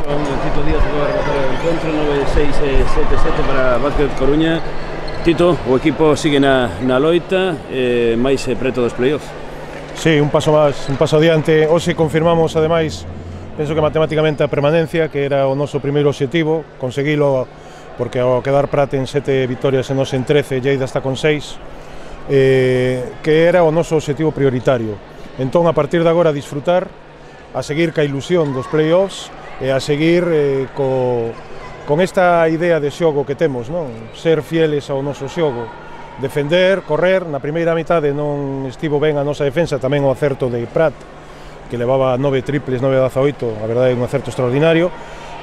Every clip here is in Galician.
Tito Díaz acaba de rematar o encontro, 9-6-7-7 para Vázquez Coruña. Tito, o equipo sigue na loita, máis preto dos playoffs. Sí, un paso adiante. Hoxe confirmamos, ademais, penso que matemáticamente a permanencia, que era o noso primeiro obxectivo, conseguilo, porque ao quedar Prat en 7 vitorias e nos en 13, Lleida está con 6, que era o noso obxectivo prioritario. Entón, a partir de agora, disfrutar, a seguir ca ilusión dos playoffs e a seguir con esta idea de xogo que temos, non? Ser fieles ao noso xogo, defender, correr. Na primeira mitade non estivo ben a nosa defensa, tamén o acerto de Prat, que levaba 9 triples, 9-18, a verdade é un acerto extraordinario,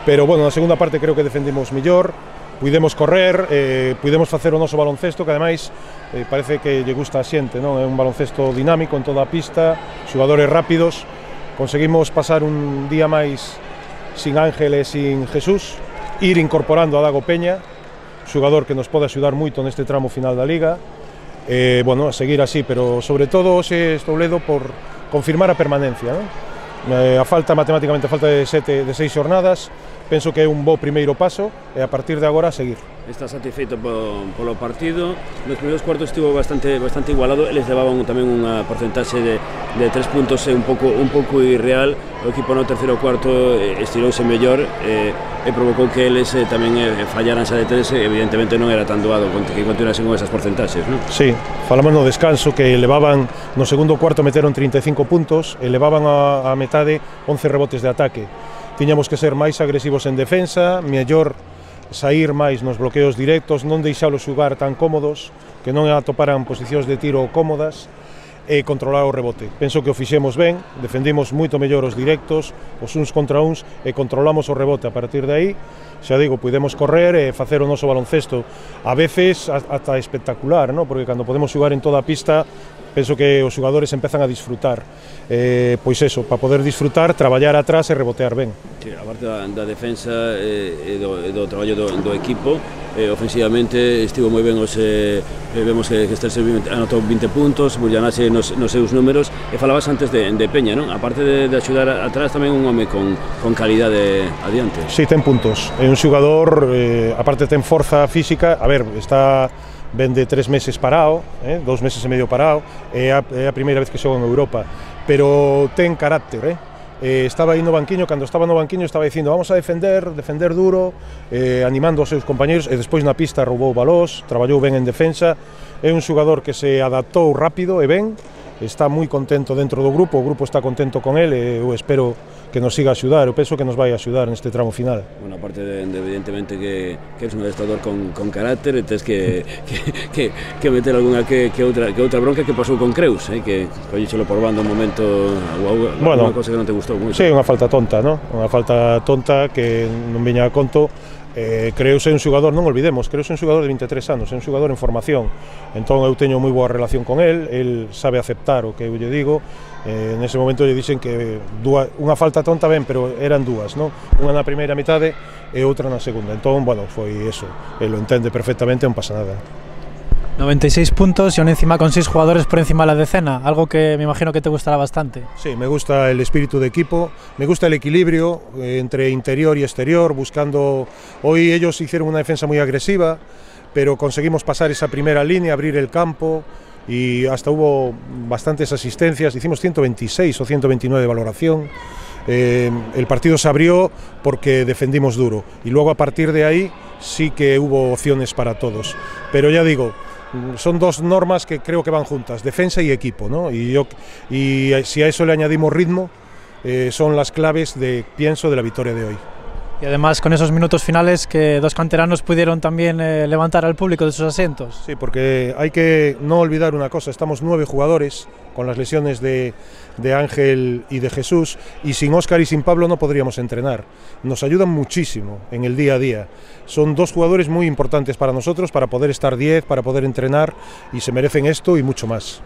pero bueno, na segunda parte creo que defendimos mellor, puidemos correr, puidemos facer o noso baloncesto, que ademais parece que lle gusta a xente, non? É un baloncesto dinámico en toda a pista, xogadores rápidos. Conseguimos pasar un día máis sin Ángel e sin Jesús, ir incorporando a Dago Peña, xogador que nos pode axudar moito neste tramo final da Liga, bueno, a seguir así, pero sobre todo hoxe estou ledo por confirmar a permanencia, non? A falta, matemáticamente, a falta de 6 xornadas, penso que é un bo primeiro paso e a partir de agora a seguir. Está satisfeito polo partido. Nos primeiros cuartos estivo bastante igualado. Eles levaban tamén unha porcentaxe de 3 puntos un pouco irreal. O equipo no terceiro cuarto estirouse mellor e provocou que eles tamén fallaran xa de 3. Evidentemente non era tan doado que continuasen con esas porcentaxes, non? Sí, falamos no descanso que levaban no segundo cuarto, meteron 35 puntos e levaban a metade 11 rebotes de ataque. Tiñamos que ser máis agresivos en defensa, mellor sair máis nos bloqueos directos, non deixalos xogar tan cómodos, que non atoparan posicións de tiro cómodas, e controlar o rebote. Penso que o fixemos ben, defendimos moito mellor os directos, os uns contra uns, e controlamos o rebote. A partir de aí, xa digo, podemos correr e facer o noso baloncesto, a veces ata espectacular, ¿no? Porque cando podemos xogar en toda a pista, penso que os xogadores empezan a disfrutar. Pois eso, para poder disfrutar, traballar atrás e rebotear ben. Sí, a parte da defensa e do traballo do equipo, ofensivamente estivo moi ben. Vemos que Sterse anotou 20 puntos, Burjanache nos seus números, e falabas antes de Peña, non? A parte de axudar atrás, tamén un home con calidade adiante. Sí, ten puntos, é un xogador, aparte ten forza física, a ver, está ben de 3 meses parado, 2 meses e medio parado, é a primeira vez que xoga en Europa, pero ten carácter, estaba aí no banquiño, cando estaba no banquiño estaba dicindo vamos a defender duro, animando aos seus compañeros, e despois na pista roubou balós, traballou ben en defensa. É un xogador que se adaptou rápido e ben, está moi contento dentro do grupo, o grupo está contento con ele, e eu espero que nos siga a axudar, eu penso que nos vai a axudar neste tramo final. Bueno, aparte de evidentemente que eres un adestrador con carácter, e tes que meter alguna que outra bronca que pasou con Creus, que collíxelo por banda un momento, bueno, unha cosa que non te gustou moito. Sí, unha falta tonta, non? Unha falta tonta que non viña a conto. Creus é un xogador, non olvidemos, Creus é un xogador de 23 anos, é un xogador en formación, entón eu teño moi boa relación con el sabe aceptar o que eu lle digo. Nese momento lle dixen que unha falta tonta ben, pero eran dúas, non? Unha na primeira mitade e outra na segunda, entón, bueno, foi eso, el lo entende perfectamente, non pasa nada. 96 puntos y aún encima con 6 jugadores por encima de la decena, algo que me imagino que te gustará bastante. Sí, me gusta el espíritu de equipo, me gusta el equilibrio entre interior y exterior, buscando... Hoy ellos hicieron una defensa muy agresiva, pero conseguimos pasar esa primera línea, abrir el campo, y hasta hubo bastantes asistencias, hicimos 126 o 129 de valoración. El partido se abrió porque defendimos duro, y luego a partir de ahí sí que hubo opciones para todos, pero ya digo, son dos normas que creo que van juntas, defensa y equipo, ¿no? Y si a eso le añadimos ritmo, son las claves, pienso, de la victoria de hoy. Y además con esos minutos finales que dos canteranos pudieron también levantar al público de sus asientos. Sí, porque hay que no olvidar una cosa, estamos 9 jugadores con las lesiones de Ángel y de Jesús, y sin Óscar y sin Pablo no podríamos entrenar. Nos ayudan muchísimo en el día a día. Son 2 jugadores muy importantes para nosotros, para poder estar 10, para poder entrenar, y se merecen esto y mucho más.